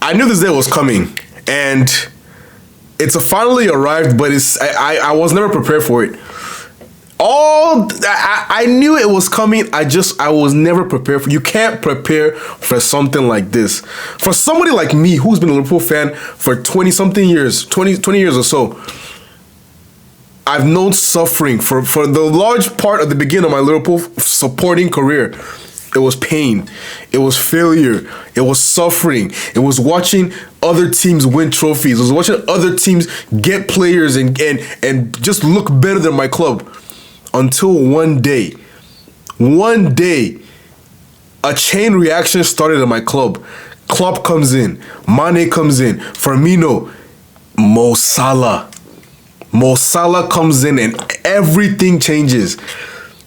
I knew this day was coming, and it's finally arrived. But I was never prepared for it. I knew it was coming. I was never prepared for. You can't prepare for something like this. For somebody like me who's been a Liverpool fan for 20 something years, 20 years or so, I've known suffering for the large part of the beginning of my Liverpool supporting career. It was pain. It was failure. It was suffering. It was watching other teams win trophies. It was watching other teams get players and just look better than my club. Until one day, a chain reaction started at my club. Klopp comes in, Mane comes in, Firmino, Mo Salah. Mo Salah comes in and everything changes.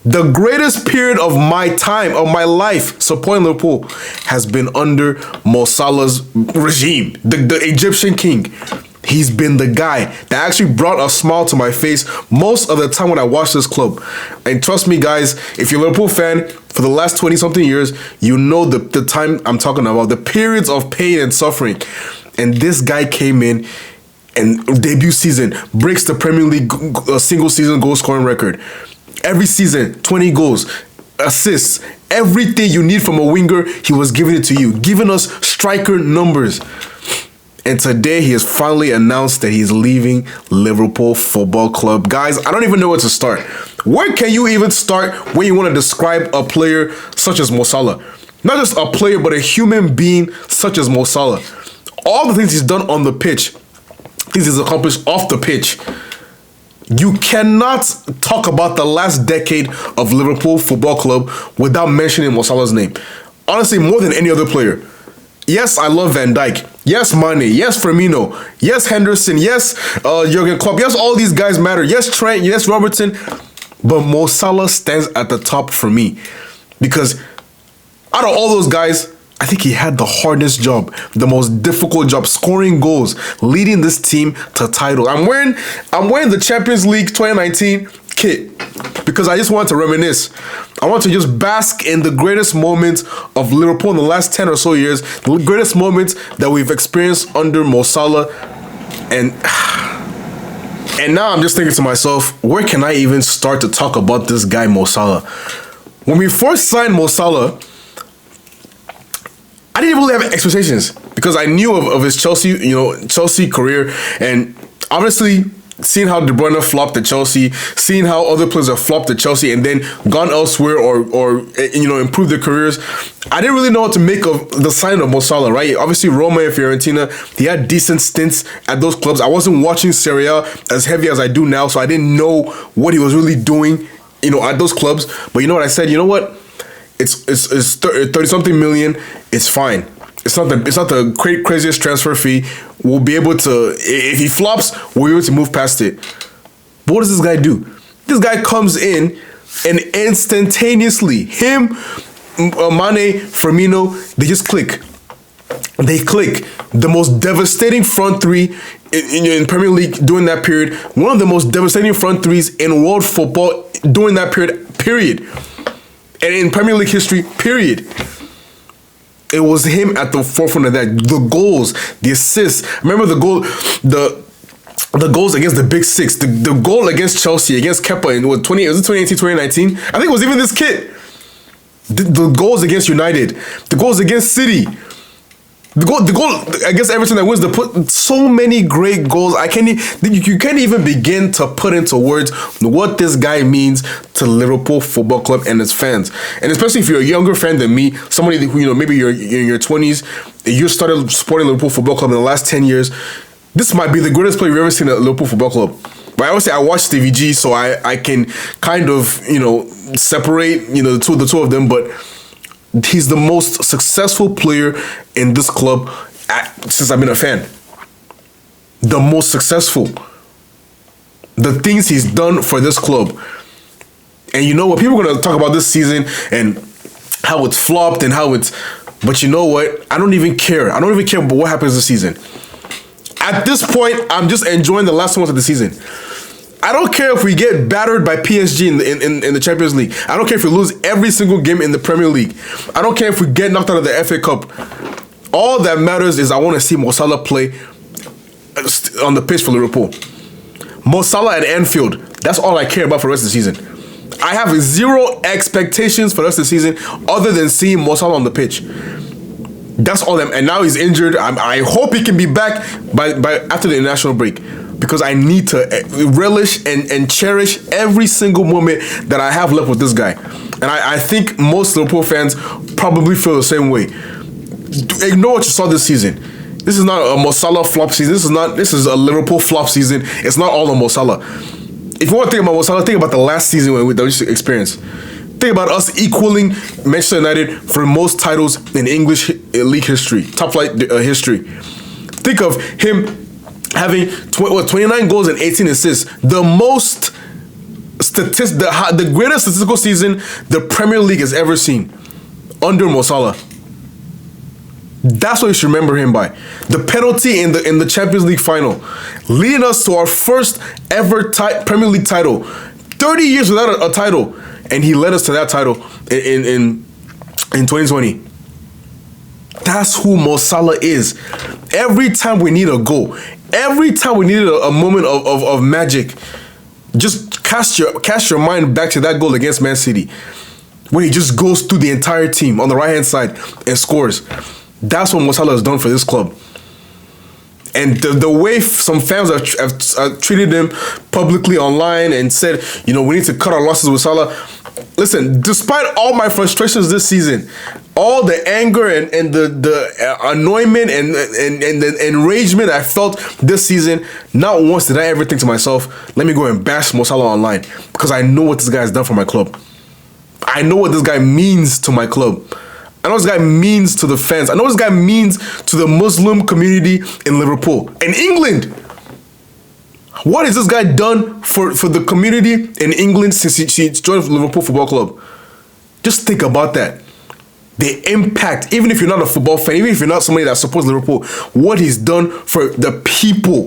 The greatest period of my time, of my life supporting Liverpool has been under Mo Salah's regime, the Egyptian king. He's been the guy that actually brought a smile to my face most of the time when I watch this club. And trust me, guys, if you're a Liverpool fan for the last 20-something years, you know the time I'm talking about, the periods of pain and suffering. And this guy came in and debut season breaks the Premier League single season goal scoring record. Every season, 20 goals, assists, everything you need from a winger, he was giving it to you, giving us striker numbers. And today he has finally announced that he's leaving Liverpool Football Club. Guys, I don't even know where to start. Where can you even start when you want to describe a player such as Mo Salah? Not just a player, but a human being such as Mo Salah. All the things he's done on the pitch, things he's accomplished off the pitch. You cannot talk about the last decade of Liverpool Football Club without mentioning Mo Salah's name. Honestly, more than any other player. Yes, I love Van Dijk. Yes, Mane. Yes, Firmino. Yes, Henderson. Yes, Jurgen Klopp. Yes, all these guys matter. Yes, Trent. Yes, Robertson. But Mo Salah stands at the top for me. Because out of all those guys, I think he had the hardest job, the most difficult job, scoring goals, leading this team to title. I'm wearing the Champions League 2019 kit because I just want to reminisce. I want to just bask in the greatest moments of Liverpool in the last 10 or so years, the greatest moments that we've experienced under Mo Salah. And now I'm just thinking to myself, where can I even start to talk about this guy, Mo Salah? When we first signed Mo Salah, I didn't really have expectations because I knew of his Chelsea career, and obviously seeing how De Bruyne flopped at Chelsea, seeing how other players have flopped at Chelsea and then gone elsewhere or improved their careers. I didn't really know what to make of the sign of Mo Salah, right? Obviously, Roma and Fiorentina, he had decent stints at those clubs. I wasn't watching Serie A as heavy as I do now, so I didn't know what he was really doing, at those clubs. But you know what I said? You know what? It's 30-something million. It's fine. It's not the craziest transfer fee. We'll be able to, if he flops, we'll be able to move past it. But what does this guy do? This guy comes in and instantaneously, him, Mane, Firmino, they just click. They click. The most devastating front three in Premier League during that period. One of the most devastating front threes in world football during that period. And in Premier League history, period. It was him at the forefront of that. The goals, the assists. Remember the goals against the Big Six. The goal against Chelsea, against Kepa in 2018, 2019? I think it was even this kid. The goals against United. The goals against City. The goal against Everton that wins so many great goals. You can't even begin to put into words what this guy means to Liverpool Football Club and its fans. And especially if you're a younger fan than me, somebody who maybe you're in your 20s, you started supporting Liverpool Football Club in the last 10 years. This might be the greatest player you've ever seen at Liverpool Football Club. But I always say I watch Stevie G, so I can kind of separate the two of them, but he's the most successful player in this club since I've been a fan. The most successful. The things he's done for this club. And you know what? People are going to talk about this season and how it's flopped and how it's... But you know what? I don't even care. I don't even care about what happens this season. At this point, I'm just enjoying the last months of the season. I don't care if we get battered by PSG in the Champions League. I don't care if we lose every single game in the Premier League. I don't care if we get knocked out of the FA Cup. All that matters is I want to see Mo Salah play on the pitch for Liverpool. Mo Salah at Anfield. That's all I care about for the rest of the season. I have zero expectations for the rest of the season other than seeing Mo Salah on the pitch. That's all. And now he's injured. I hope he can be back by after the international break, because I need to relish and cherish every single moment that I have left with this guy. And I think most Liverpool fans probably feel the same way. Ignore what you saw this season. This is not a Mo Salah flop season. This is a Liverpool flop season. It's not all on Mo Salah. If you want to think about Mo Salah, think about the last season that we experienced. Think about us equaling Manchester United for most titles in English league history, top flight history. Think of him having 29 goals and 18 assists, the most the greatest statistical season the Premier League has ever seen under Mo Salah. That's what you should remember him by. The penalty in the Champions League final, leading us to our first ever Premier League title. 30 years without a title, and he led us to that title in 2020. That's who Mo Salah is. Every time we need a goal, every time we needed a moment of magic, just cast your mind back to that goal against Man City, when he just goes through the entire team on the right-hand side and scores. That's what Mo Salah has done for this club. And the way some fans have treated him publicly online and said, we need to cut our losses with Salah. Listen, despite all my frustrations this season, all the anger and the annoyment and the enragement I felt this season, not once did I ever think to myself, let me go and bash Mo Salah online, because I know what this guy has done for my club. I know what this guy means to my club. I know what this guy means to the fans. I know what this guy means to the Muslim community in Liverpool. In England. What has this guy done for the community in England since he joined Liverpool Football Club? Just think about that. The impact, even if you're not a football fan, even if you're not somebody that supports Liverpool, what he's done for the people,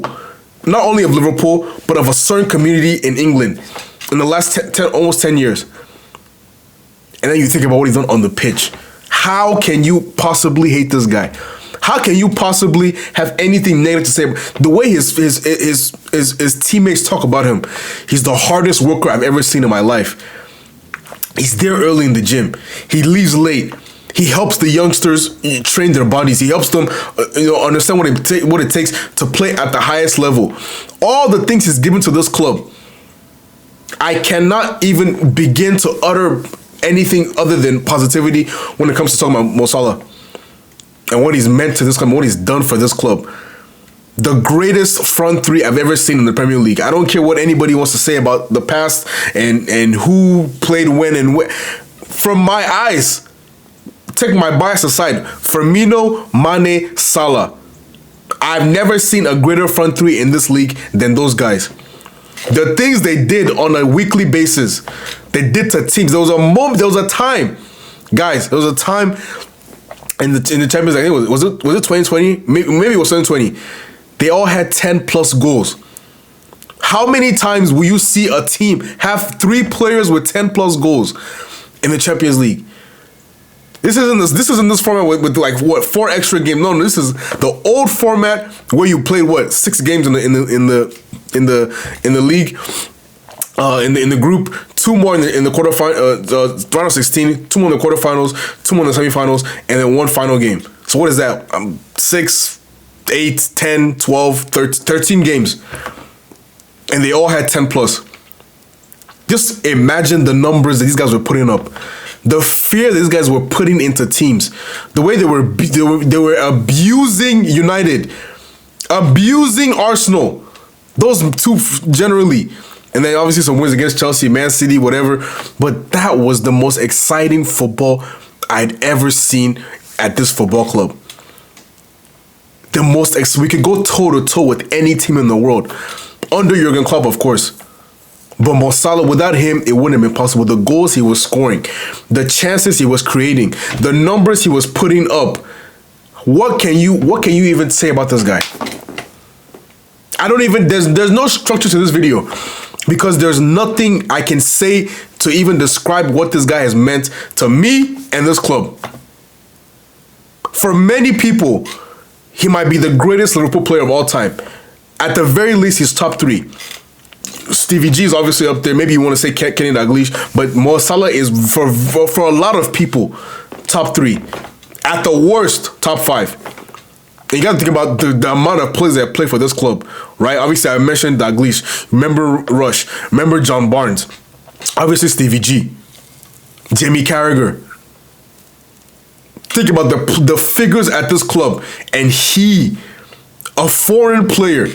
not only of Liverpool, but of a certain community in England in the last almost 10 years. And then you think about what he's done on the pitch. How can you possibly hate this guy? How can you possibly have anything negative to say? The way his teammates talk about him, he's the hardest worker I've ever seen in my life. He's there early in the gym. He leaves late. He helps the youngsters train their bodies. He helps them, understand what it takes to play at the highest level. All the things he's given to this club, I cannot even begin to utter anything other than positivity when it comes to talking about Mo Salah and what he's meant to this club, what he's done for this club. The greatest front three I've ever seen in the Premier League. I don't care what anybody wants to say about the past and who played when and where. From my eyes, take my bias aside, Firmino, Mane, Salah. I've never seen a greater front three in this league than those guys. The things they did on a weekly basis, they did to teams. There was a moment, there was a time, guys. There was a time in the Champions League. I think was it 2020? Maybe it was 2020. They all had 10 plus goals. How many times will you see a team have 3 players with 10 plus goals in the Champions League? This isn't this format with like what 4 extra games. No, this is the old format where you played 6 games in the league, in the group, 2 more in the quarterfinal, round of 16, 2 more in the quarterfinals, 2 more in the semifinals, and then 1 final game. So what is that? 6, 8, 10, 12, 13 games, and they all had 10 plus. Just imagine the numbers that these guys were putting up. The fear that these guys were putting into teams, the way they were abusing United, abusing Arsenal, those two generally, and then obviously some wins against Chelsea, Man City, whatever. But that was the most exciting football I'd ever seen at this football club. We could go toe to toe with any team in the world, under Jurgen Klopp, of course. But Mo Salah, without him, it wouldn't have been possible. The goals he was scoring, the chances he was creating, the numbers he was putting up. What can you even say about this guy? There's no structure to this video because there's nothing I can say to even describe what this guy has meant to me and this club. For many people, he might be the greatest Liverpool player of all time. At the very least, he's top 3. Stevie G is obviously up there. Maybe you want to say Kenny Dalglish, but Mo Salah is for a lot of people top 3. At the worst, top 5. And you got to think about the amount of players that play for this club, right? Obviously, I mentioned Dalglish. Remember Rush. Remember John Barnes. Obviously, Stevie G. Jamie Carragher. Think about the figures at this club, and he, a foreign player.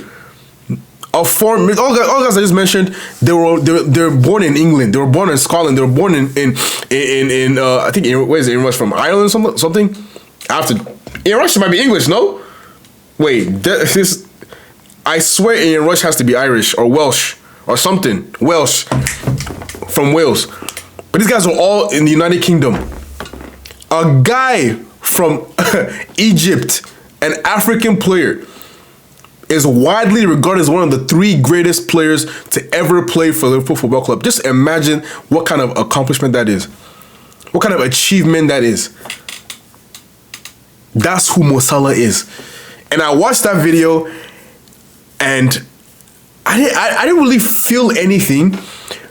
All guys I just mentioned, they're born in England. They were born in Scotland. They were born in I think where is Ian Rush from? Ireland something. After Ian Rush might be English, no? Wait, I swear Ian Rush has to be Irish or Welsh or something. Welsh from Wales. But these guys are all in the United Kingdom. A guy from Egypt, an African player, is widely regarded as one of the 3 greatest players to ever play for Liverpool Football Club. Just imagine what kind of accomplishment that is. What kind of achievement that is. That's who Mo Salah is. And I watched that video and I didn't really feel anything.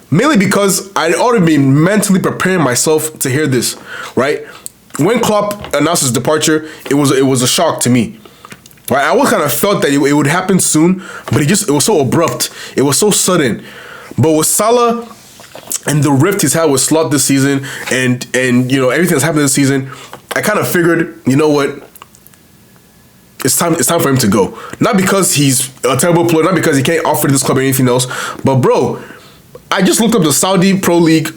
Mainly because I'd already been mentally preparing myself to hear this, right? When Klopp announced his departure, it was a shock to me. Right, I always kind of felt that it would happen soon, but it was so abrupt. It was so sudden. But with Salah and the rift he's had with Slot this season, and everything that's happened this season, I kind of figured, you know what? It's time for him to go. Not because he's a terrible player, not because he can't offer this club anything else, but bro, I just looked up the Saudi Pro League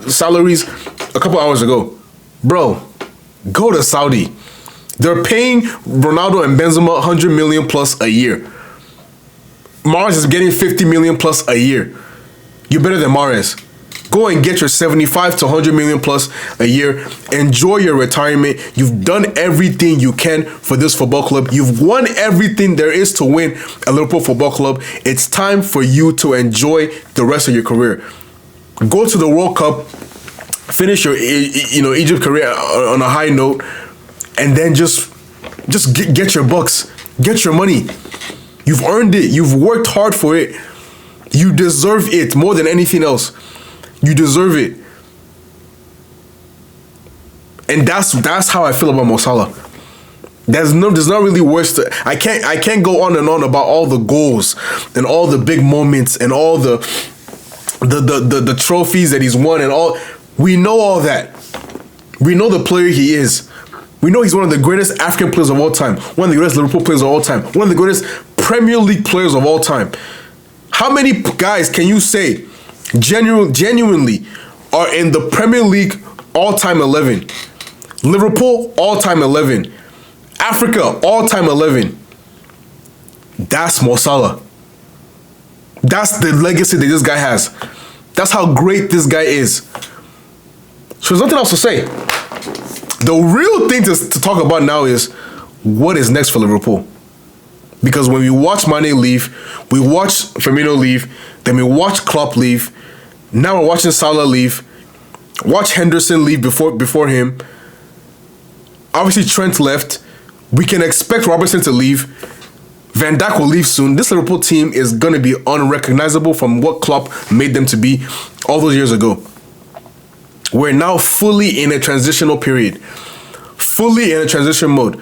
salaries a couple hours ago. Bro, go to Saudi. They're paying Ronaldo and Benzema 100 million plus a year. Mahrez is getting 50 million plus a year. You're better than Mahrez. Go and get your 75 to 100 million plus a year. Enjoy your retirement. You've done everything you can for this football club. You've won everything there is to win at Liverpool Football Club. It's time for you to enjoy the rest of your career. Go to the World Cup. Finish your Egypt career on a high note. And then just get your bucks. Get your money. You've earned it. You've worked hard for it. You deserve it more than anything else. You deserve it. And that's how I feel about Mo Salah. There's not really worse to, I can't go on and on about all the goals and all the big moments and all the trophies that he's won and all. We know all that. We know the player he is. We know he's one of the greatest African players of all time, one of the greatest Liverpool players of all time, one of the greatest Premier League players of all time. How many guys can you say genuinely are in the Premier League all-time 11? Liverpool, all-time 11. Africa, all-time 11. That's Mo Salah. That's the legacy that this guy has. That's how great this guy is. So there's nothing else to say. The real thing to talk about now is what is next for Liverpool. Because when we watch Mane leave, we watch Firmino leave, then we watch Klopp leave, now we're watching Salah leave, watch Henderson leave before him. Obviously Trent left. We can expect Robertson to leave. Van Dijk will leave soon. This Liverpool team is going to be unrecognizable from what Klopp made them to be all those years ago. We're now fully in a transitional period. Fully in a transition mode.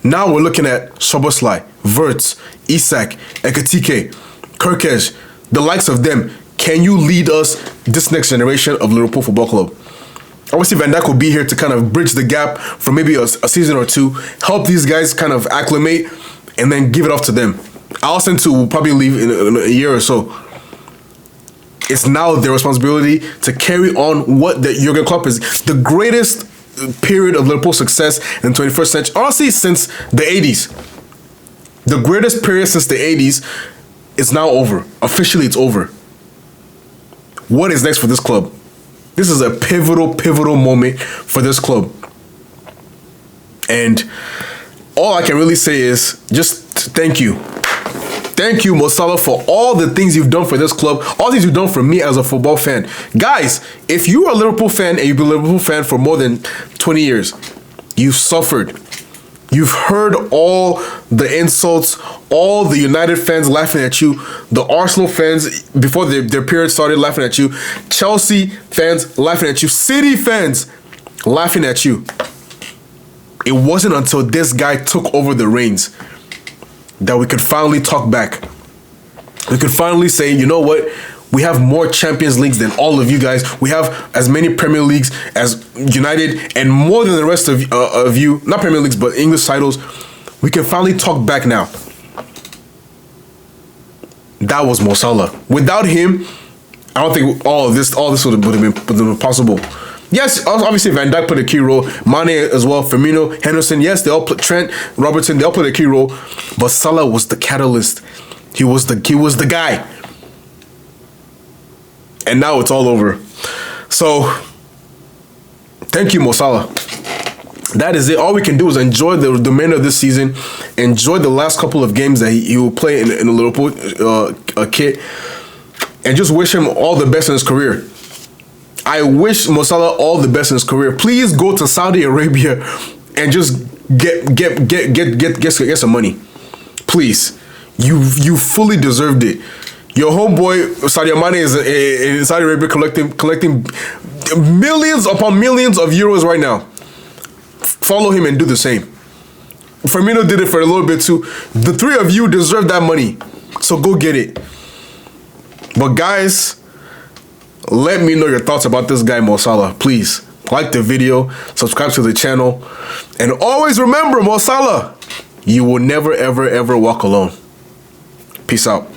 Now we're looking at Szoboszlai, Wirtz, Isak, Ekitike, Kirkesh, the likes of them. Can you lead us this next generation of Liverpool Football Club? Obviously, Van Dijk will be here to kind of bridge the gap for maybe a season or two, help these guys kind of acclimate, and then give it off to them. Alisson too will probably leave in a year or so. It's now their responsibility to carry on what the Jurgen Klopp is. The greatest period of Liverpool success in the 21st century, honestly, since the 80s. The greatest period since the 80s is now over. Officially, it's over. What is next for this club? This is a pivotal moment for this club. And all I can really say is just thank you. Thank you, Mo Salah, for all the things you've done for this club, all the things you've done for me as a football fan. Guys, if you are a Liverpool fan and you've been a Liverpool fan for more than 20 years, you've suffered. You've heard all the insults, all the United fans laughing at you, the Arsenal fans before their period started laughing at you, Chelsea fans laughing at you, City fans laughing at you. It wasn't until this guy took over the reins that we could finally talk back. We could finally say, you know what? We have more Champions Leagues than all of you guys. We have as many Premier Leagues as United and more than the rest of you. Not Premier Leagues, but English titles. We can finally talk back now. That was Mo Salah. Without him, I don't think all this would have been possible. Yes, obviously Van Dijk played a key role. Mane as well. Firmino, Henderson. Yes, they all Trent, Robertson. They all played a key role. But Salah was the catalyst. He was the guy. And now it's all over. So, thank you, Mo Salah. That is it. All we can do is enjoy the remainder of this season. Enjoy the last couple of games that he will play in the Liverpool kit. And just wish him all the best in his career. I wish Mo Salah all the best in his career. Please go to Saudi Arabia and just get some money. Please. You fully deserved it. Your homeboy Sadio Mane is in Saudi Arabia collecting millions upon millions of euros right now. Follow him and do the same. Firmino did it for a little bit too. The three of you deserve that money, so go get it. But guys, let me know your thoughts about this guy Mo Salah. Please like the video, subscribe to the channel, and always remember, Mo Salah, you will never ever walk alone. Peace out.